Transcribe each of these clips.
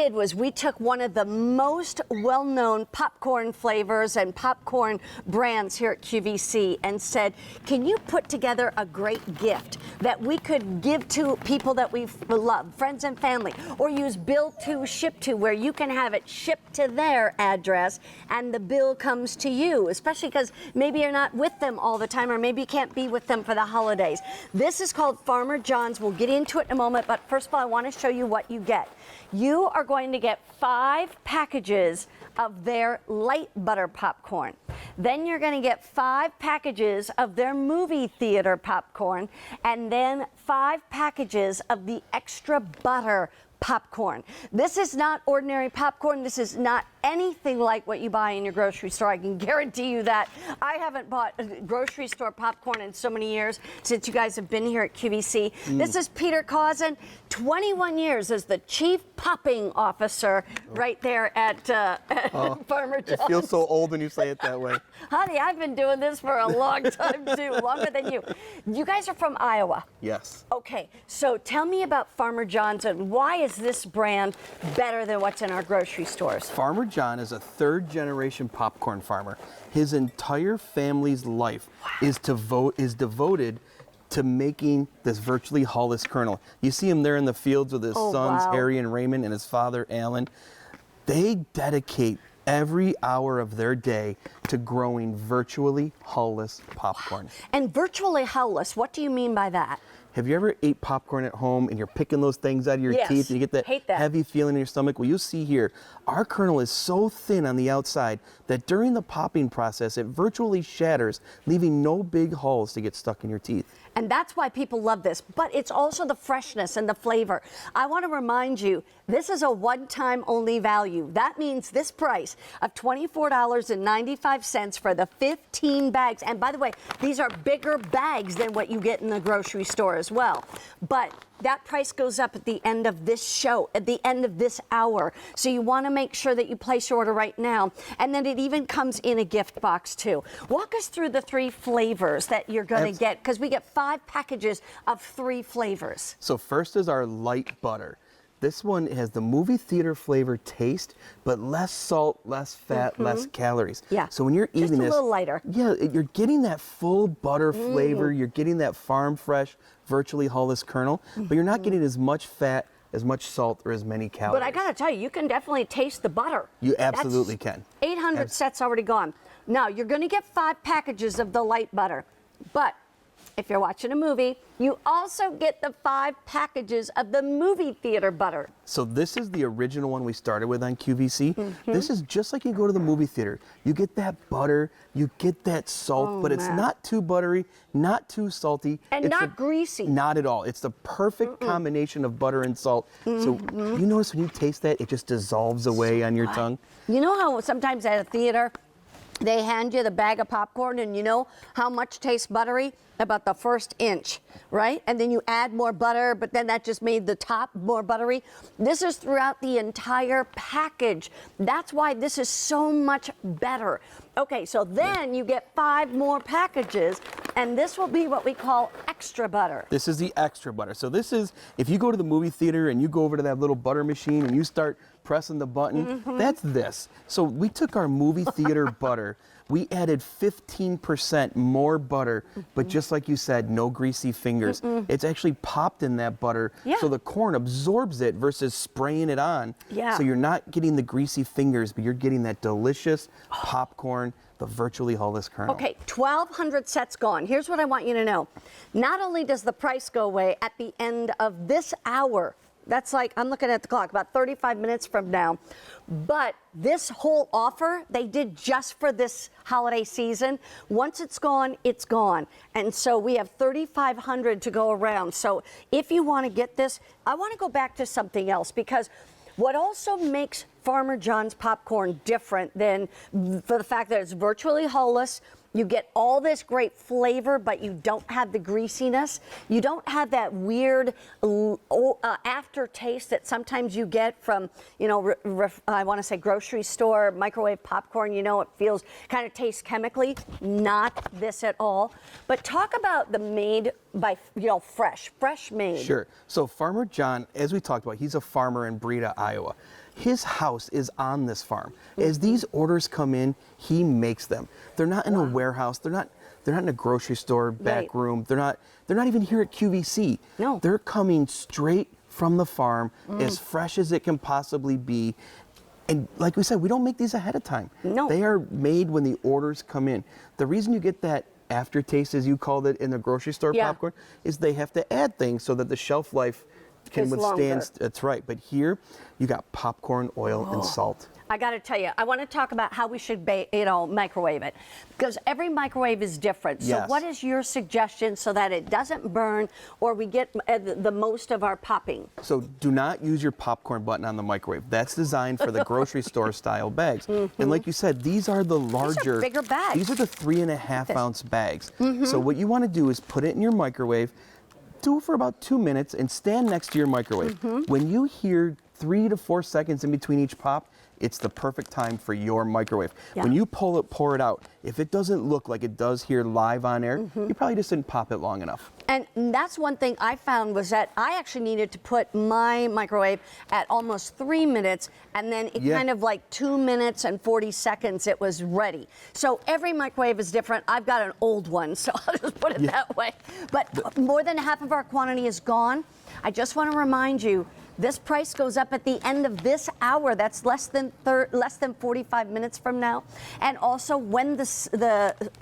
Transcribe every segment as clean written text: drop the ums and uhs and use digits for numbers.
did was we took one of the most well-known popcorn flavors and popcorn brands here at QVC and said, can you put together a great gift that we could give to people that we love, friends and family, or use bill to, ship to, where you can have it shipped to their address and the bill comes to you, especially because maybe you're not with them all the time or maybe you can't be with them for the holidays. This is called Farmer John's. We'll get into it in a moment, but first of all, I want to show you what you get. You are going to get 5 packages of their light butter popcorn. Then you're going to get 5 packages of their movie theater popcorn, and then 5 packages of the extra butter popcorn. This is not ordinary popcorn. This is not anything like what you buy in your grocery store. I can guarantee you that. I haven't bought grocery store popcorn in so many years since you guys have been here at QVC. This is Peter Cousin, 21 years as the Chief Popping Officer right there at Farmer Jon. It feels so old when you say it that way. Honey, I've been doing this for a long time too, longer than you. You guys are from Iowa. Yes. Okay, so tell me about Farmer John's and why is this brand better than what's in our grocery stores? Farmer Jon is a 3rd-generation popcorn farmer. His entire family's life is devoted to making this virtually hulless kernel. You see him there in the fields with his sons, Harry and Raymond, and his father, Alan. They dedicate every hour of their day to growing virtually hulless popcorn. And virtually hulless, what do you mean by that? Have you ever ate popcorn at home and you're picking those things out of your teeth and you get that heavy feeling in your stomach? Well, you see here, our kernel is so thin on the outside that during the popping process, it virtually shatters, leaving no big holes to get stuck in your teeth. And that's why people love this, but it's also the freshness and the flavor. I want to remind you, this is a one-time only value. That means this price of $24.95 for the 15 bags. And by the way, these are bigger bags than what you get in the grocery store as well. But that price goes up at the end of this show, at the end of this hour. So you want to make sure that you place your order right now. And then it even comes in a gift box too. Walk us through the 3 flavors that you're going to get, because we get 5 packages of 3 flavors. So first is our light butter. This one has the movie theater flavor taste, but less salt, less fat, less calories. Yeah. So when you're eating this, just a little lighter. Yeah, you're getting that full butter flavor. You're getting that farm fresh, virtually hulless kernel, but you're not getting as much fat, as much salt, or as many calories. But I got to tell you, you can definitely taste the butter. You absolutely can. 800 sets already gone. Now, you're going to get 5 packages of the light butter, but if you're watching a movie, you also get the 5 packages of the movie theater butter. So this is the original one we started with on QVC. This is just like you go to the movie theater. You get that butter, you get that salt, but it's not too buttery, not too salty. And not greasy. Not at all. It's the perfect combination of butter and salt. So you notice when you taste that, it just dissolves away on your tongue. You know how sometimes at a theater, they hand you the bag of popcorn and you know how much tastes buttery? About the first inch, right? And then you add more butter, but then that just made the top more buttery. This is throughout the entire package. That's why this is so much better. Okay, so then you get 5 more packages, and this will be what we call extra butter. This is the extra butter. So this is, if you go to the movie theater and you go over to that little butter machine and you start pressing the button, that's this. So we took our movie theater butter, we added 15% more butter, but just like you said, no greasy fingers. It's actually popped in that butter, so the corn absorbs it versus spraying it on. So you're not getting the greasy fingers, but you're getting that delicious popcorn, the virtually hulless kernel. Okay, 1,200 sets gone. Here's what I want you to know. Not only does the price go away at the end of this hour, that's like, I'm looking at the clock, about 35 minutes from now. But this whole offer, they did just for this holiday season. Once it's gone, it's gone. And so we have 3,500 to go around. So if you want to get this, I want to go back to something else, because what also makes Farmer John's popcorn different than, for the fact that it's virtually hulless, you get all this great flavor, but you don't have the greasiness. You don't have that weird aftertaste that sometimes you get from, you know, I want to say grocery store, microwave popcorn. You know, it feels, kind of tastes chemically. Not this at all. But talk about the made by, you know, fresh made. Sure. So Farmer Jon, as we talked about, he's a farmer in Breda, Iowa. His house is on this farm. As these orders come in, he makes them. They're not in a warehouse. They're not in a grocery store back room. They're not even here at QVC. No. They're coming straight from the farm, as fresh as it can possibly be. And like we said, we don't make these ahead of time. No. They are made when the orders come in. The reason you get that aftertaste, as you called it, in the grocery store popcorn, is they have to add things so that the shelf life can Is withstand. longer. That's right. But here, you got popcorn, oil, and salt. I got to tell you, I want to talk about how we should, microwave it, because every microwave is different. So Yes. what is your suggestion so that it doesn't burn or we get the most of our popping? So do not use your popcorn button on the microwave. That's designed for the grocery store style bags. And like you said, these are the larger, bigger bags. These are the 3.5 ounce bags. So what you want to do is put it in your microwave, do it for about 2 minutes, and stand next to your microwave. When you hear 3 to 4 seconds in between each pop, it's the perfect time for your microwave. Yeah. When you pour it out, if it doesn't look like it does here live on air, you probably just didn't pop it long enough. And that's one thing I found was that I actually needed to put my microwave at almost 3 minutes, and then it kind of like 2 minutes and 40 seconds it was ready. So every microwave is different. I've got an old one, so I'll just put it that way. But more than half of our quantity is gone. I just want to remind you, this price goes up at the end of this hour. That's less than 45 minutes from now. And also, when the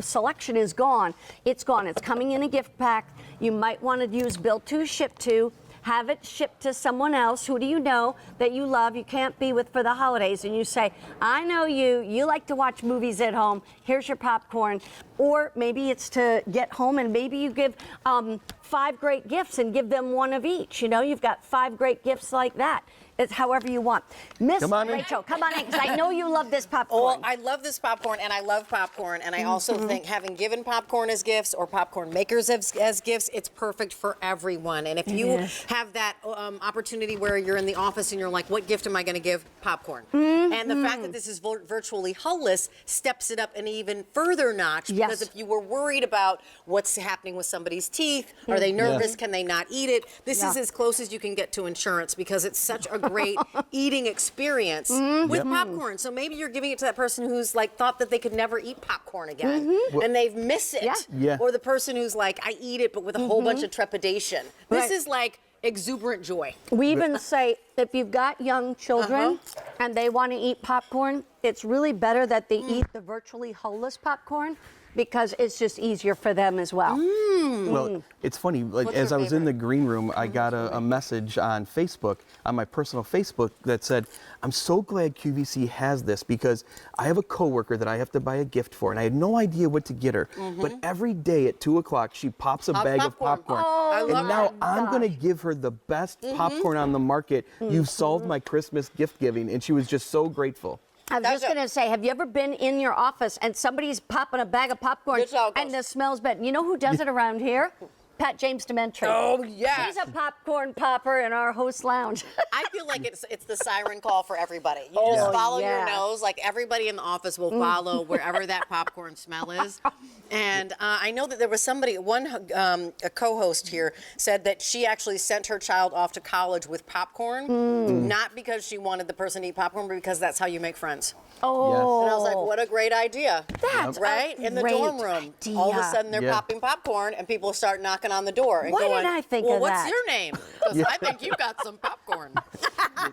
selection is gone, it's gone. It's coming in a gift pack. You might want to use Bill to, ship to. Have it shipped to someone else. Who do you know that you love, you can't be with for the holidays, and you say, I know you like to watch movies at home, here's your popcorn. Or maybe it's to get home and maybe you give 5 great gifts and give them one of each. You know, you've got 5 great gifts like that. It's however you want. Miss Rachel, come on in, because I know you love this popcorn. Well, I love this popcorn, and I love popcorn, and I also think having given popcorn as gifts or popcorn makers as gifts, it's perfect for everyone. And if you have that opportunity where you're in the office and you're like, what gift am I going to give? Popcorn. And the fact that this is virtually Hulless steps it up an even further notch, because if you were worried about what's happening with somebody's teeth, are they nervous, can they not eat it, this is as close as you can get to insurance, because it's such a great eating experience with popcorn. So maybe you're giving it to that person who's like thought that they could never eat popcorn again, and they've missed it. Or the person who's like, I eat it, but with a whole bunch of trepidation. This is like exuberant joy. We even say if you've got young children and they want to eat popcorn, it's really better that they eat the virtually Hulless popcorn, because it's just easier for them as well. Well, it's funny, like as I was in the green room, I got a message on Facebook, on my personal Facebook, that said, I'm so glad QVC has this, because I have a coworker that I have to buy a gift for, and I had no idea what to get her. But every day at 2 o'clock, she pops a bag of popcorn. And now I'm going to give her the best popcorn on the market. You've solved my Christmas gift giving, and she was just so grateful. I was just going to say, have you ever been in your office and somebody's popping a bag of popcorn and the smell's bad? You know who does it around here? Pat James Dementri. Oh, yes. He's a popcorn popper in our host lounge. I feel like it's the siren call for everybody. You just follow your nose. Like everybody in the office will follow wherever that popcorn smell is. And I know that there was somebody, a co-host here said that she actually sent her child off to college with popcorn, not because she wanted the person to eat popcorn, but because that's how you make friends. Oh. And I was like, what a great idea. That's right? In the dorm room. idea. All of a sudden they're popping popcorn and people start knocking on the door and Why going, didn't I think well, of what's that? your name? Because I think you got some popcorn.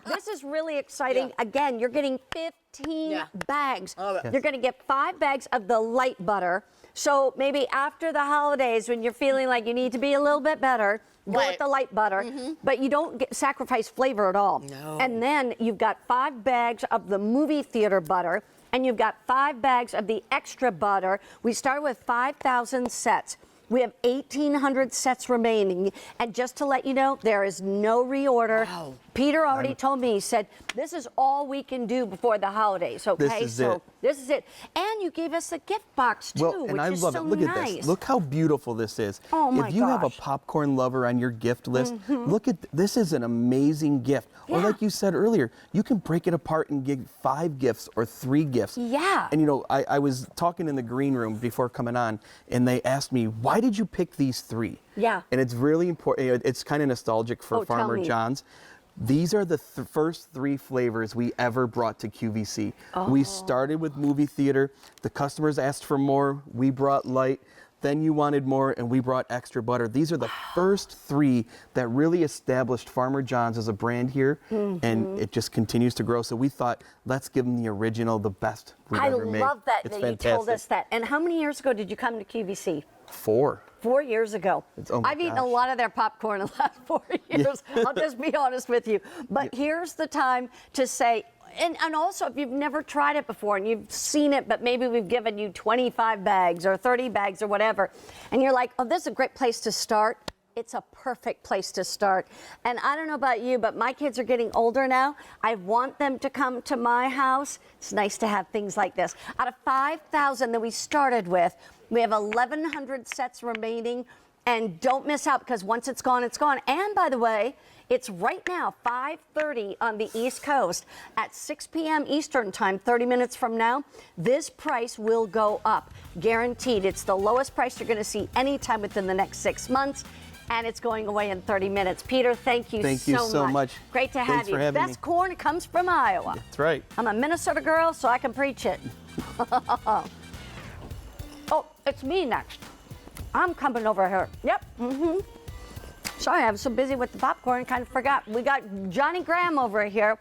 This is really exciting. Again, you're getting 15 bags. You're going to get 5 bags of the light butter. So maybe after the holidays, when you're feeling like you need to be a little bit better, go with the light butter, but you don't sacrifice flavor at all. No. And then you've got 5 bags of the movie theater butter, and you've got 5 bags of the extra butter. We started with 5,000 sets. We have 1,800 sets remaining. And just to let you know, there is no reorder. Wow. Peter already told me, he said, this is all we can do before the holidays, okay? This is it. This is it. And you gave us a gift box, too, Well, and which I is love so it. Look nice. at this. Look how beautiful this is. Oh, my If you have a gosh. popcorn lover on your gift list, look at this is an amazing gift. Or like you said earlier, you can break it apart and give 5 gifts or 3 gifts. Yeah. And you know, I was talking in the green room before coming on, and they asked me, why did you pick these 3? Yeah. And it's really important. It's kind of nostalgic for Oh, tell Farmer me. Jon's. These are the first 3 flavors we ever brought to QVC. We started with movie theater. The customers asked for more. We brought light. Then you wanted more, and we brought extra butter. These are the first 3 that really established Farmer John's as a brand here, and it just continues to grow. So we thought, let's give them the original, the best we've ever made. I love that It's you fantastic. told us that. And how many years ago did you come to QVC? 4. 4 years ago. Oh my I've eaten a gosh. lot of their popcorn in the last 4 years. I'll just be honest with you. But here's the time to say, and also if you've never tried it before and you've seen it, but maybe we've given you 25 bags or 30 bags or whatever, and you're like, oh, this is a great place to start. It's a perfect place to start. And I don't know about you, but my kids are getting older now. I want them to come to my house. It's nice to have things like this. Out of 5,000 that we started with, we have 1,100 sets remaining. And don't miss out, because once it's gone, it's gone. And by the way, it's right now 5:30 on the East Coast. At 6 p.m. Eastern time, 30 minutes from now, this price will go up. Guaranteed. It's the lowest price you're going to see anytime within the next 6 months. And it's going away in 30 minutes. Peter, thank you so much. Great to have Thanks you. for having Best me. corn comes from Iowa. That's right. I'm a Minnesota girl, so I can preach it. Oh, it's me next. I'm coming over here. Yep. Sorry, I was so busy with the popcorn, kind of forgot. We got Johnny Graham over here.